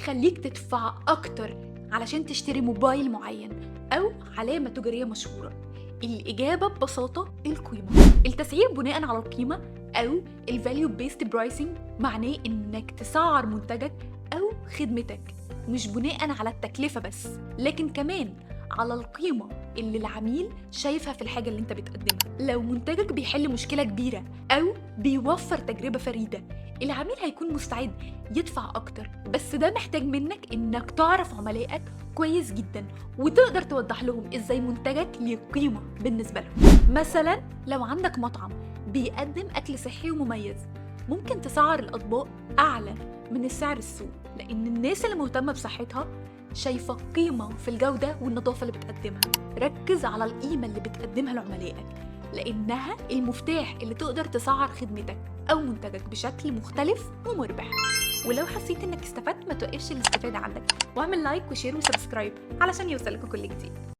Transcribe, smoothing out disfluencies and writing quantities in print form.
يخليك تدفع أكتر علشان تشتري موبايل معين أو علامة تجارية مشهورة؟ الإجابة ببساطة القيمة. التسعير بناء على القيمة أو الفاليو بيست برايسنج معناه إنك تسعر منتجك أو خدمتك مش بناء على التكلفة بس، لكن كمان على القيمة اللي العميل شايفها في الحاجة اللي انت بتقدمها. لو منتجك بيحل مشكلة كبيرة أو بيوفر تجربة فريدة، العميل هيكون مستعد يدفع أكتر، بس ده محتاج منك إنك تعرف عملائك كويس جدا وتقدر توضح لهم إزاي منتجك ليه قيمة بالنسبة لهم. مثلا لو عندك مطعم بيقدم أكل صحي ومميز، ممكن تسعر الأطباق أعلى من السعر السوق، لأن الناس اللي مهتمة بصحتها شايفة قيمة في الجودة والنظافة اللي بتقدمها. ركز على القيمة اللي بتقدمها لعملائك، لأنها المفتاح اللي تقدر تسعر خدمتك أو منتجك بشكل مختلف ومربح. ولو حسيت إنك استفدت، ما توقفش الاستفادة عندك، واعمل لايك وشير وسبسكرايب علشان يوصلك كل جديد.